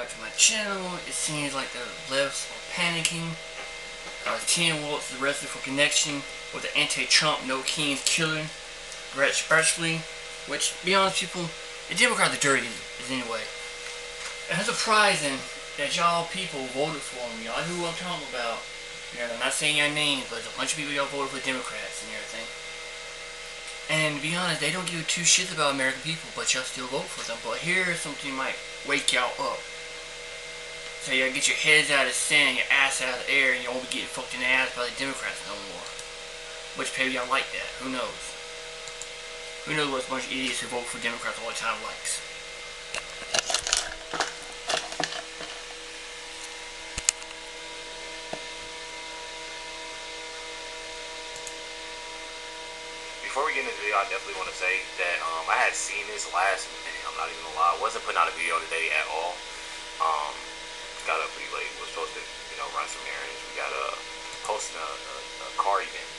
subscribe to my channel. It seems like the lefts are panicking. 10 votes arrested for connection with the anti-Trump No Kings killing, Brett Spursley. Which, to be honest, people, the Democrats are dirty as anyway. It's surprising that y'all people voted for me. Y'all knew what I'm talking about. You know, I'm not saying your names, but there's a bunch of people y'all voted for Democrats and everything. And to be honest, they don't give two shits about American people, but y'all still vote for them. But here's something that might wake y'all up. So y'all get your heads out of the sand, your ass out of the air, and you won't be getting fucked in the ass by the Democrats no more. Which maybe y'all like that. Who knows? Who knows what a bunch of idiots who vote for Democrats all the time likes. Before we get into the video, I definitely want to say that I had seen this last minute. I'm not even gonna lie. I wasn't putting out a video today at all. Got up pretty late. Was supposed to, run some errands. We got hosting a car event,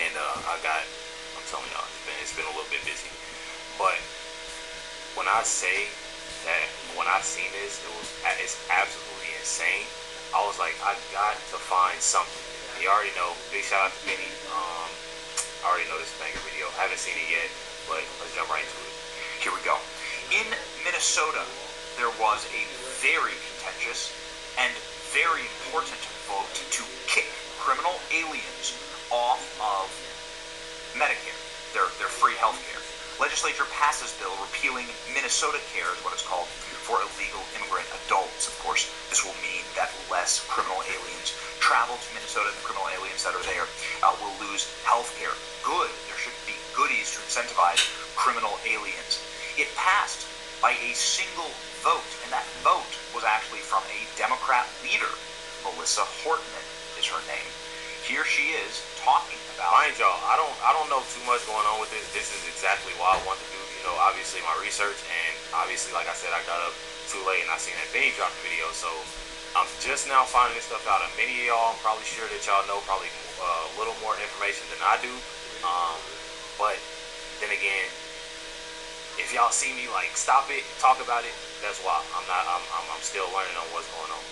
and I'm telling y'all, it's been a little bit busy. But when I say that, when I seen this, it's absolutely insane. I was like, I got to find something. You already know. Big shout out to Benny. I already know this banger video. I haven't seen it yet, but let's jump right into it. Here we go. In Minnesota, there was a very contentious and very important vote to kick criminal aliens off of Medicare, their free health care. Legislature passes bill repealing Minnesota Care, is what it's called, for illegal immigrant adults. Of course, this will mean that less criminal aliens travel to Minnesota. The criminal aliens that are there will lose health care. Good. There should be goodies to incentivize criminal aliens. It passed by a single vote, and that vote was actually from a Democrat leader. Melissa Hortman is her name. Here she is talking about. Mind y'all, I don't know too much going on with this. This is exactly why I wanted to do, obviously my research, and obviously, like I said, I got up too late and I seen that Benny dropped the video, so I'm just now finding this stuff out. And many of y'all, I'm probably sure that y'all know probably a little more information than I do. But then again, if y'all see me like stop it, talk about it, that's why I'm still learning on what's going on.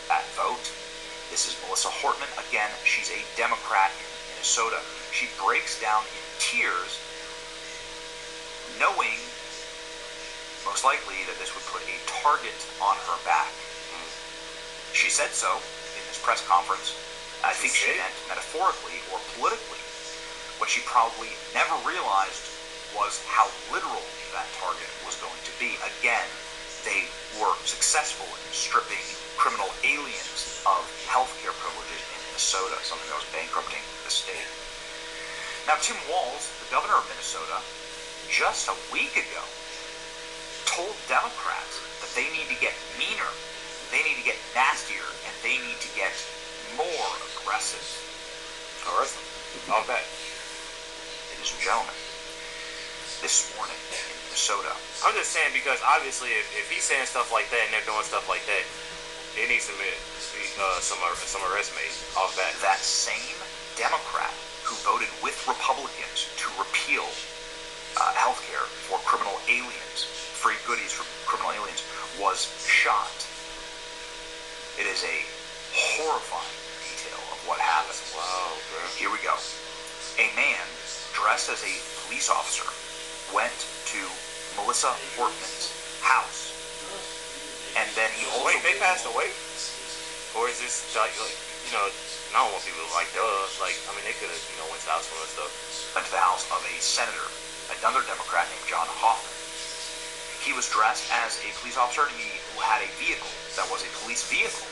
That vote. This is Melissa Hortman. Again, she's a Democrat in Minnesota. She breaks down in tears, knowing most likely that this would put a target on her back. She said so in this press conference. I think she meant metaphorically or politically. What she probably never realized was how literal that target was going to be. Again, they were successful in stripping criminal aliens of health care privileges in Minnesota, something that was bankrupting the state. Now, Tim Walz, the governor of Minnesota, just a week ago, told Democrats that they need to get meaner, they need to get nastier, and they need to get more aggressive. All that. Ladies and gentlemen, this morning in Minnesota. I'm just saying because obviously if he's saying stuff like that and they're doing stuff like that, it needs to be some arrest made off that. That same Democrat who voted with Republicans to repeal health care for criminal aliens, free goodies for criminal aliens, was shot. It is a horrifying detail of what happened. Wow, bro. Here we go. A man dressed as a police officer went to Melissa Hortman's house, and then he also... Wait, they passed away? Or is this like I don't want people like, they could have, went to the house for and stuff. Went to the house of a senator, another Democrat named John Hoffman. He was dressed as a police officer, and he had a vehicle that was a police vehicle.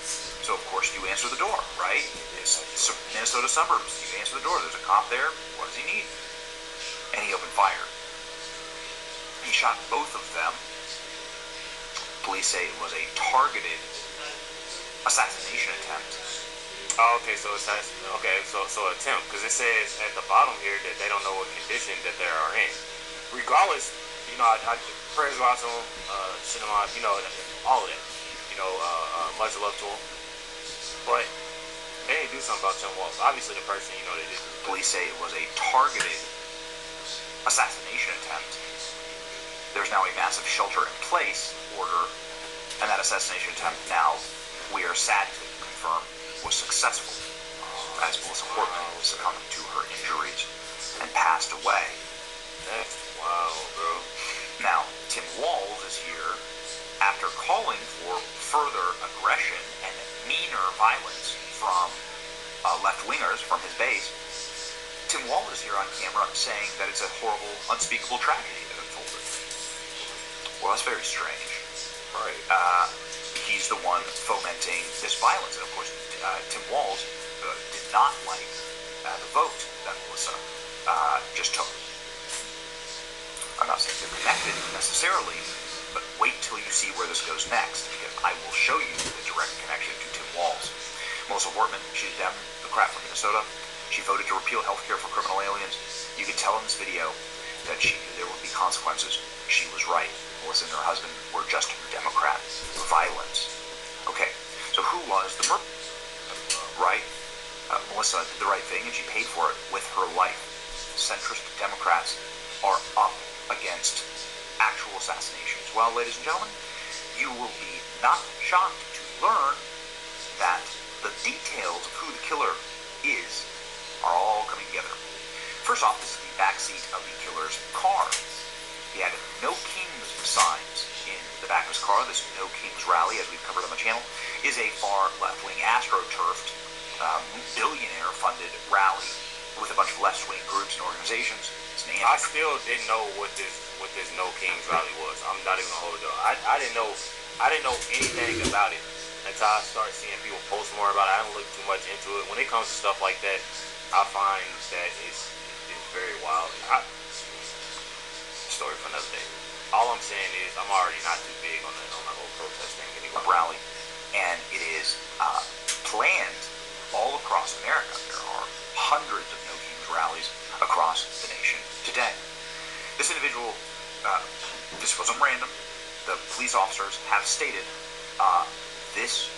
So, of course, you answer the door, right? It's Minnesota suburbs. You answer the door. There's a cop there. What does he need? And he opened fire. He shot both of them. Police say it was a targeted assassination attempt. Oh, okay, so attempt, because it says at the bottom here that they don't know what condition that they are in. Regardless, I prayers go out to them, cinema, all of that. Much love to them. But they didn't do something about Tim Walz. Obviously, the person, they did. Police say it was a targeted assassination attempt. There's now a massive shelter-in-place order And that assassination attempt now, we are sad to confirm, was successful, as Melissa Portman succumbed to her injuries and passed away. That's wild, bro. Now, Tim Walz is here after calling for further aggression and meaner violence from left-wingers from his base. Tim Walz is here on camera saying that it's a horrible, unspeakable tragedy that unfolded. Well, that's very strange. Right. He's the one fomenting this violence. And of course, Tim Walz did not like the vote that Melissa just took. I'm not saying they're connected necessarily, but wait till you see where this goes next, because I will show you the direct connection to Tim Walz. Melissa Portman, she's a Democrat from Minnesota. She voted to repeal health care for criminal aliens. You can tell in this video that she knew there would be consequences. She was right. Melissa and her husband were just Democrat violence. Okay, so who was the murderer? Right? Melissa did the right thing, and she paid for it with her life. Centrist Democrats are up against actual assassinations. Well, ladies and gentlemen, you will be not shocked to learn that the details of who the killer is are all coming together. First off, this is the backseat of the killer's car. He had No Kings signs in the back of his car. This No Kings rally, as we've covered on the channel, is a far left-wing astroturfed, billionaire-funded rally with a bunch of left-wing groups and organizations. I still didn't know what this No Kings rally was. I'm not even gonna hold it up. I didn't know anything about it until I started seeing people post more about it. I don't look too much into it. When it comes to stuff like that, I find that it's very wild. Story for another day. All I'm saying is I'm already not too big on the whole protest thing anyway. Rally, and it is planned all across America. There are hundreds of No Kings rallies across the nation today. This individual, this wasn't random. The police officers have stated this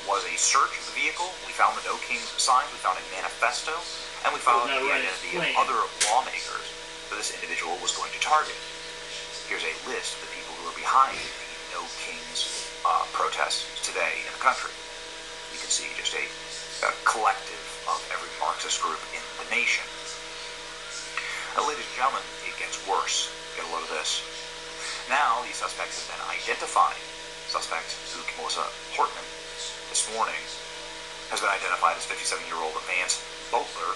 was a search of the vehicle. We found the No Kings signs, we found a manifesto, and we found the identity of other lawmakers that this individual was going to target. Here's a list of the people who are behind the No Kings protests today in the country. You can see just a collective of every Marxist group in the nation. Now, ladies and gentlemen, it gets worse. Get a load of this. Now, the suspect has been identified. Suspect, Melissa Portman, this morning, has been identified as 57-year-old Vance Butler.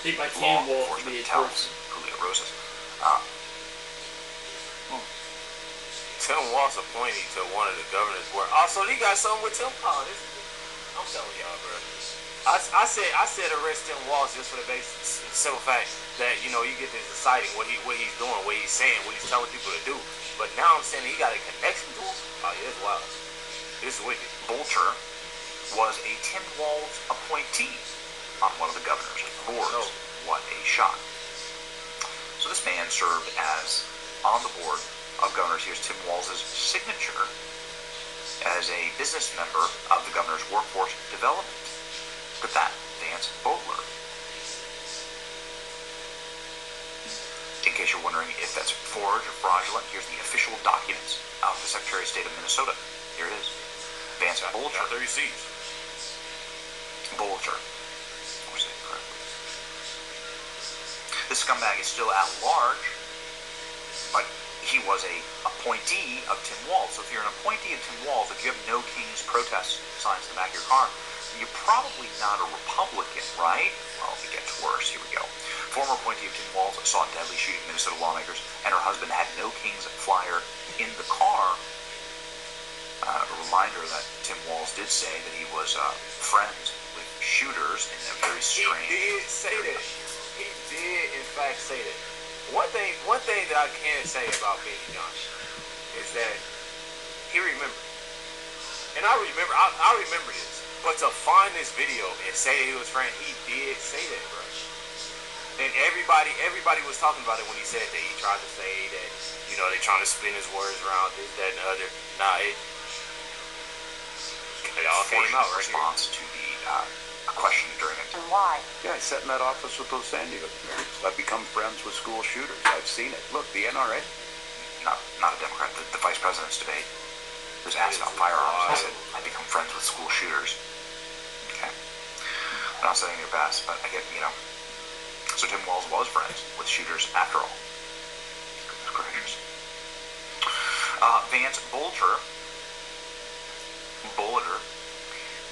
Think by Law Tim Walz enforcement to be a tells person. Julio Rosas. Tim Walz appointee to one of the governor's board. Oh, so he got something with Tim? Oh, I'm telling y'all, bro. I said arrest Tim Walz just for the simple fact that, you get this exciting what he's doing, what he's saying, what he's telling people to do. But now I'm saying he got a connection to him. Oh yeah, it's wild. It's wicked. Bolcher was a Tim Walz appointee on one of the governor's boards. No. What a shock. So this man served as on the board of governors. Here's Tim Walz's signature as a business member of the governor's workforce development. Look at that, Vance Butler. In case you're wondering if that's forged or fraudulent, here's the official documents of the Secretary of State of Minnesota. Here it is. Vance Bolcher. Got 30 seats. Bolcher. I'll say it correctly. This scumbag is still at large, but he was a appointee of Tim Walz. So if you're an appointee of Tim Walz, if you have No Kings protest signs in the back of your car, you're probably not a Republican, right? Well, it gets worse. Here we go. Former appointee of Tim Walz saw deadly shooting Minnesota lawmakers, and her husband had No Kings flyer in the car. A reminder that Tim Walz did say that he was friends with shooters in a very strange. He did say that. He did, in fact, say that. One thing that I can say about Benny Johnson is that he remembered, and I remember this. But to find this video and say that he was friend, he did say that, bro. And everybody was talking about it when he said that. He tried to say that, they're trying to spin his words around this, that, and the other. Nah, it all came out right response to the question during it. And why? Yeah, I sat in that office with those San Diego parents. I've become friends with school shooters. I've seen it. Look, the NRA. Not a Democrat. The vice president's debate. asked about firearms, I said, I become friends with school shooters. Okay. I'm not saying they're best, but I get, So Tim Walz was friends with shooters after all. Goodness gracious. Vance Bolter,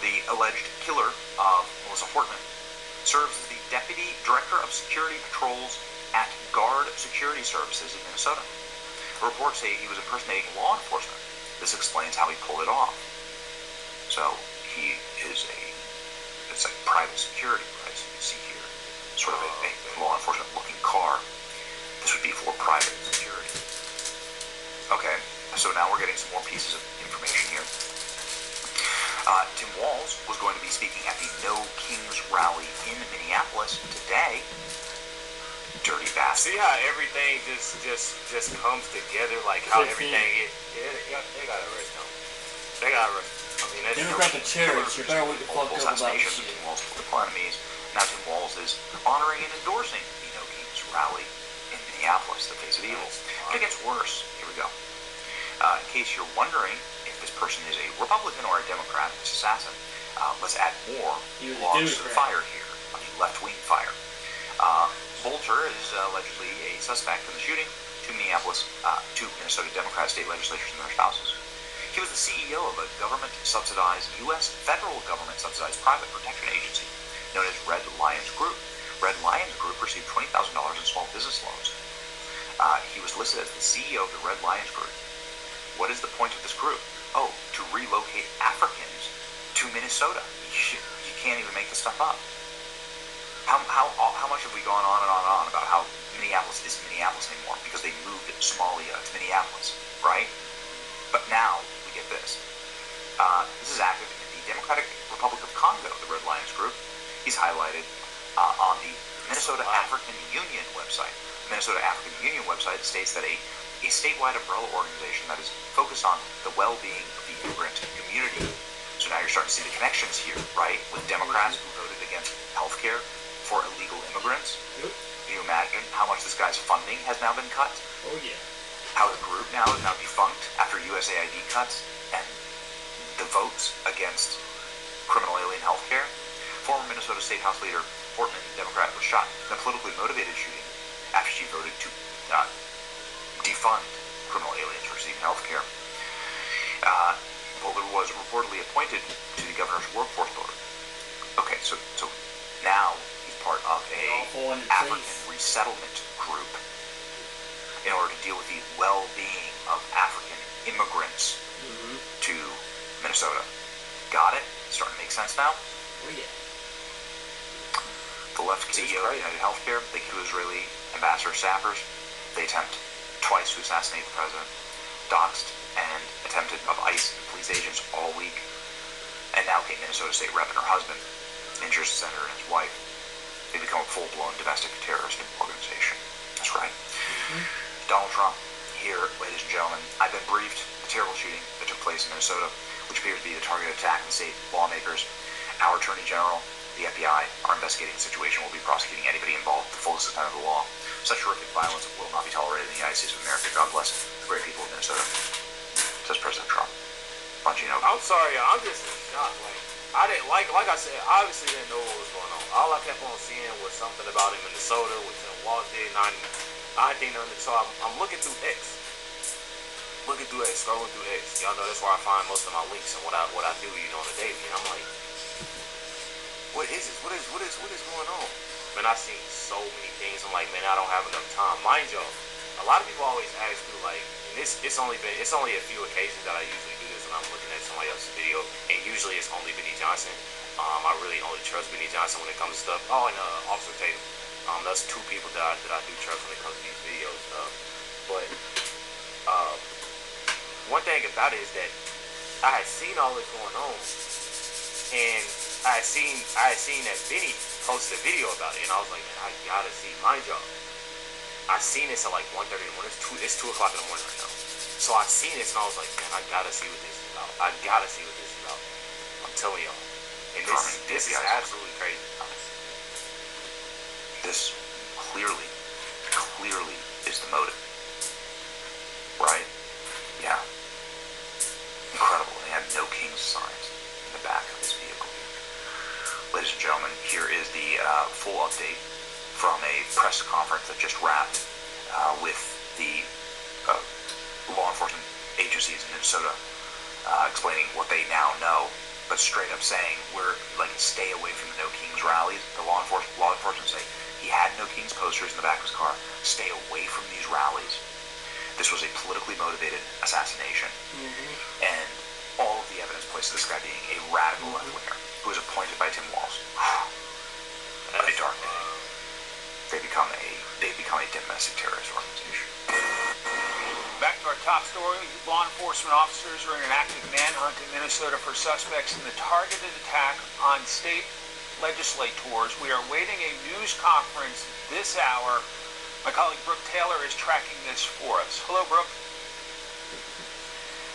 the alleged killer of Melissa Hortman, serves as the Deputy Director of Security Patrols at Guard Security Services in Minnesota. Reports say he was impersonating law enforcement. This explains how he pulled it off. So he is it's like private security, right? So you can see here, sort of a law enforcement looking car. This would be for private security. Okay, so now we're getting some more pieces of information here. Tim Walz was going to be speaking at the No Kings rally in Minneapolis today. Dirty bastard. See how everything just comes together, like how everything is. Yeah, they got arrested him. They got arrested. I mean, that's Democrat the terrorists, you better wake the fuck up about this assassinations of shit. Tim Walz's political enemies. Now Tim Walz is honoring and endorsing the No Kings rally in Minneapolis, the face of evil. But it gets worse. Here we go. In case you're wondering if this person is a Republican or a Democrat, this assassin, let's add more logs to the fire here, on the left-wing fire. Bolter is allegedly a suspect in the shooting to Minnesota Democrat state legislatures and their spouses. He was the CEO of a federal government-subsidized private protection agency known as Red Lions Group. Red Lions Group received $20,000 in small business loans. He was listed as the CEO of the Red Lions Group. What is the point of this group? Oh, to relocate Africans to Minnesota. You can't even make this stuff up. How much have we gone on and on and on about how Minneapolis isn't Minneapolis anymore because they moved Somalia to Minneapolis, right? But now we get this. This is active in the Democratic Republic of Congo, the Red Lions Group. He's highlighted on the Minnesota African Union website. The Minnesota African Union website states that a statewide umbrella organization that is focused on the well-being of the immigrant community. So now you're starting to see the connections here, right? With Democrats who voted against health care for illegal immigrants. Yep. Can you imagine how much this guy's funding has now been cut? Oh yeah. How the group now is now defunct after USAID cuts and the votes against criminal alien health care. Former Minnesota State House Leader Portman, Democrat, was shot in a politically motivated shooting after she voted to defund criminal aliens receiving health care. Bolter was reportedly appointed to the governor's workforce board. Okay, so now he's part of a African resettlement group in order to deal with the well-being of African immigrants to Minnesota. Got it? Starting to make sense now? Oh yeah. The left CEO of United Healthcare, the Israeli ambassador staffers, they attempt twice to assassinate the president, doxed and attempted of ICE and police agents all week, and now a Minnesota state rep and her husband injures the senator and his wife. They become a full-blown domestic terrorist organization. That's right. Donald Trump, here, ladies and gentlemen, I've been briefed the terrible shooting that took place in Minnesota, which appears to be the target attack in state lawmakers. Our Attorney General, the FBI, are investigating the situation. We'll be prosecuting anybody involved to the fullest extent of the law. Such horrific violence will not be tolerated in the United States of America. God bless the great people of Minnesota. Says President Trump. Bungino. I'm sorry, I'm just shocked. I didn't like I said, obviously didn't know what was going on. All I kept on seeing was something about in Minnesota, which Walt did, and I think nothing. So I'm looking through X. Scrolling through X. Y'all know that's where I find most of my links and what I do, on a daily. And I'm like, what is this? What is going on? Man, I've seen so many things. I'm like, man, I don't have enough time. Mind you, a lot of people always ask me, like, and it's only a few occasions that I usually do this when I'm looking at somebody else's video, and usually it's only Benny Johnson. I really only trust Benny Johnson when it comes to stuff. Oh, and Officer Tatum. That's two people that I do trust when it comes to these videos. But one thing about it is that I had seen all this going on, and I had seen that Benny posted a video about it, and I was like, man, I gotta see my job. I seen this at like 1:30 in the morning. It's 2 o'clock in the morning right now. So I seen this, and I was like, man, I gotta see what this is about. I'm telling y'all. And this is absolutely crazy. This clearly is the motive. Right? Yeah. Incredible. No Kings signs in the back of his vehicle. Ladies and gentlemen, here is the full update from a press conference that just wrapped with the law enforcement agencies in Minnesota explaining what they now know, but straight up saying we're like stay away from the No Kings rallies. The law enforcement say he had No Kings posters in the back of his car. Stay away from these rallies. This was a politically motivated assassination, and all of the evidence points to this guy being a radical left-winger who was appointed by Tim Walz. A dark day. They become a domestic terrorist organization. Back to our top story. Law enforcement officers are in an active manhunt in Minnesota for suspects in the targeted attack on state legislators. We are waiting a news conference this hour. My colleague Brooke Taylor is tracking this for us. Hello, Brooke.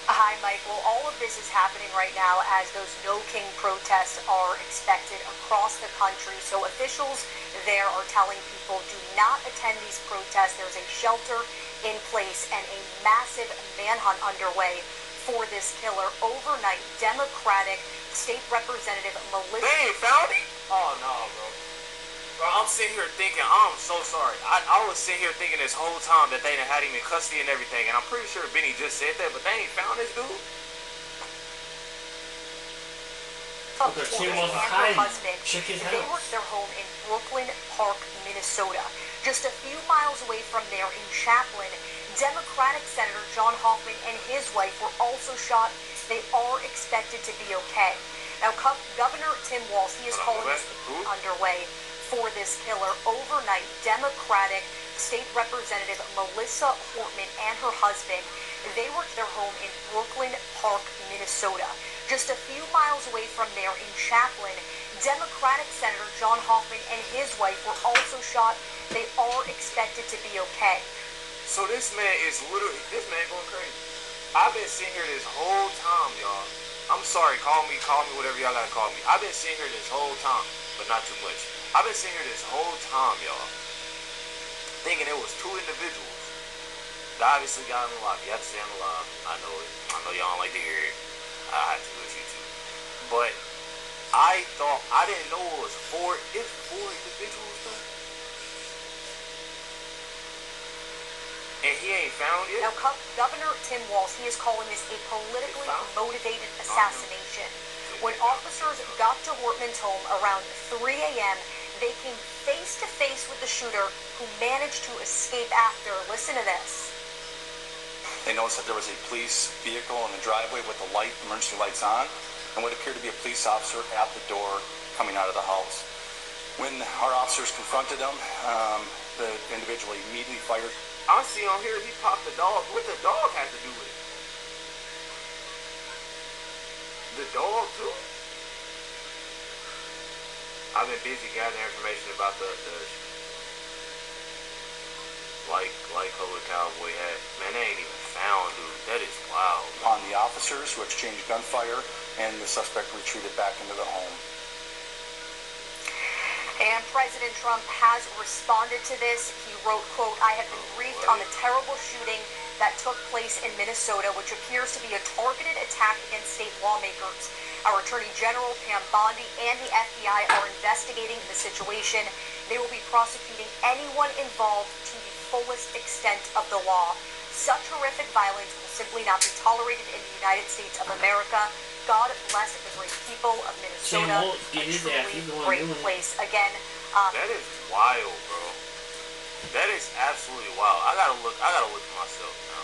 Hi, Mike. Well, all of this is happening right now as those No King protests are expected across the country. So officials there are telling people do not attend these protests. There's a shelter in place and a massive manhunt underway for this killer. Overnight, Democratic State Representative Melissa... They ain't found him? Oh, no, bro. Bro, I'm sitting here thinking, I'm so sorry. I was sitting here thinking this whole time that they done had him in custody and everything, and I'm pretty sure Benny just said that, but they ain't found this dude? Tim and her husband, they work their home in Brooklyn Park, Minnesota. Just a few miles away from there in Chaplin, Democratic Senator John Hoffman and his wife were also shot. They are expected to be okay. Now, Governor Tim Walz, he is calling this underway for this killer. Overnight, Democratic State Representative Melissa Hortman and her husband, they work their home in Brooklyn Park, Minnesota. Just a few miles away from there in Chaplin, Democratic Senator John Hoffman and his wife were also shot. They are expected to be okay. So this man going crazy. I've been sitting here this whole time, y'all. I'm sorry, call me whatever y'all gotta call me. I've been sitting here this whole time, but not too much. I've been sitting here this whole time, y'all, thinking it was two individuals that obviously got him alive. You have to stay on the live. I know it. I know y'all don't like to hear it. I have to with you too. But I didn't know it was four individuals, though. And he ain't found yet? Now, Governor Tim Walz, he is calling this a politically motivated assassination. When officers got to Hortman's home around 3 a.m., they came face-to-face with the shooter who managed to escape after. Listen to this. They noticed that there was a police vehicle in the driveway with the emergency lights on, and what appeared to be a police officer at the door coming out of the house. When our officers confronted him, the individual immediately fired. I see on here he popped the dog. What the dog have to do with it? The dog too? I've been busy gathering information about the like Holy Cowboy hat. Man, they ain't even found, dude. That is wild. On the officers who exchanged gunfire, and the suspect retreated back into the home. And President Trump has responded to this. He wrote, quote, "I have been briefed on the terrible shooting that took place in Minnesota, which appears to be a targeted attack against state lawmakers. Our Attorney General, Pam Bondi, and the FBI are investigating the situation. They will be prosecuting anyone involved to the fullest extent of the law. Such horrific violence will simply not be tolerated in the United States of America. God bless the great people of Minnesota. A truly great place." Again, that is wild, bro. That is absolutely wild. I gotta look at myself now.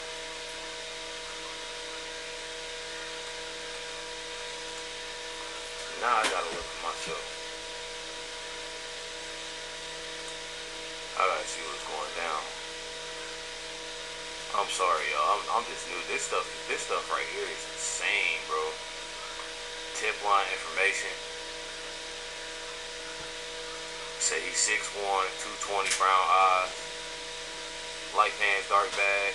Now I gotta look at myself. I gotta see what's going down. I'm sorry, y'all. I'm just new. This stuff right here is insane, bro. Tip line information. Say he's 6'1", 220, brown eyes, light pants, dark bag.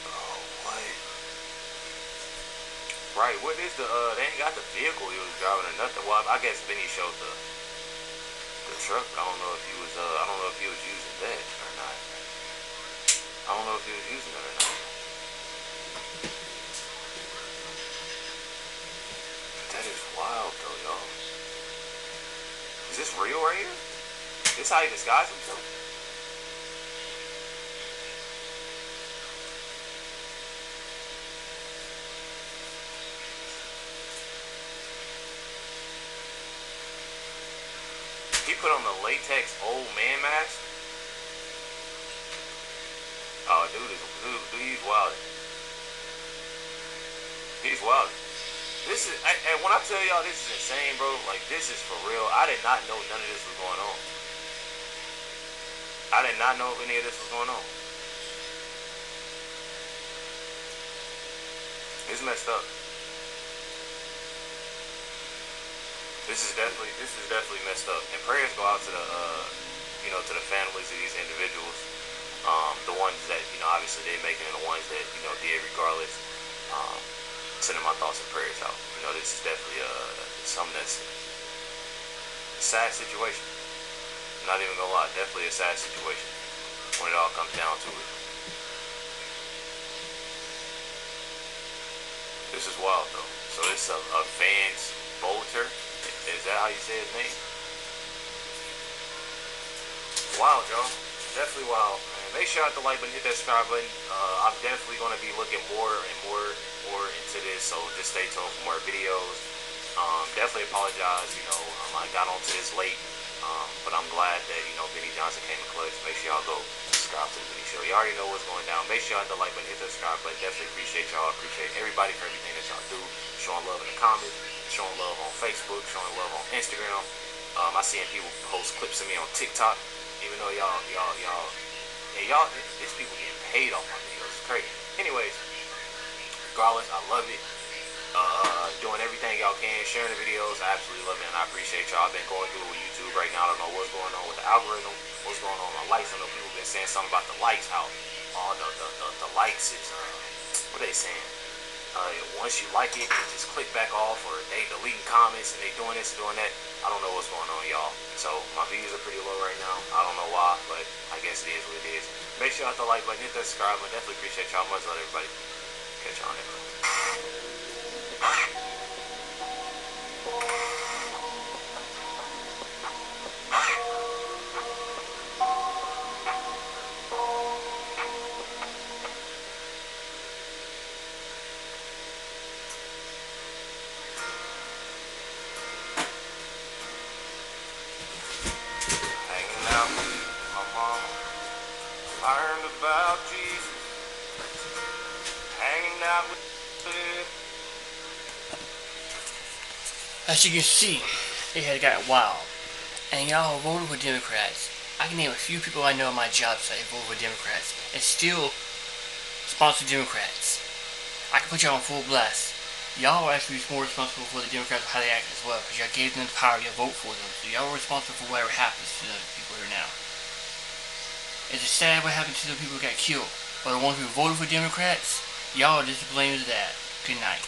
Oh, what? Right, what is the, they ain't got the vehicle he was driving or nothing. Well, I guess Benny showed the truck, but I don't know if he was using that or not. I don't know if he was using it or not. real right here? This how he disguised himself? He put on the latex old man mask. Oh, dude, he's wild. He's wild. This is, and when I tell y'all this is insane, bro, like, this is for real. I did not know none of this was going on. I did not know any of this was going on. It's messed up. This is definitely messed up. And prayers go out to the, to the families of these individuals. The ones that, obviously they making, and the ones that, did regardless. Sending my thoughts and prayers out. This is definitely something that's a sad situation. I'm not even gonna lie, definitely a sad situation when it all comes down to it. This is wild though. So it's a Vance Bolter. Is that how you say his name? Wild, y'all. Definitely wild. Make sure you hit the like button, hit that subscribe button. I'm definitely going to be looking more and more into this, so just stay tuned for more videos. Definitely apologize, I got onto this late, but I'm glad that, Benny Johnson came in clutch. Make sure y'all go subscribe to the Benny Show. You already know what's going down. Make sure y'all hit the like button, hit the subscribe button. Definitely appreciate y'all. Appreciate everybody for everything that y'all do. Showing love in the comments, showing love on Facebook, showing love on Instagram. I seen people post clips of me on TikTok, even though y'all, these people getting paid off my videos. It's crazy. Anyways, regardless, I love it. Doing everything y'all can, sharing the videos. I absolutely love it, and I appreciate y'all. I've been going through it with YouTube right now. I don't know what's going on with the algorithm, what's going on with my likes. I know people been saying something about the likes, how all the likes is, what they saying? Once you like it, they just click back off, or they deleting comments and they doing this and doing that. I don't know what's going on, y'all. So my views are pretty low right now. I don't know why, but I guess it is what it is. Make sure you hit the like button, hit that subscribe button. Definitely appreciate y'all. Much love, everybody. Catch y'all next time. Learned about Jesus, hanging out with it. As you can see, it had got wild. And y'all voted for Democrats. I can name a few people I know on my job site who voted for Democrats and still sponsor Democrats. I can put y'all on full blast. Y'all are actually more responsible for the Democrats and how they act as well, because y'all gave them the power, y'all vote for them. So y'all are responsible for whatever happens to the people here now. It's sad what happened to the people who got killed. But the ones who voted for Democrats, y'all are just to blame for that. Good night.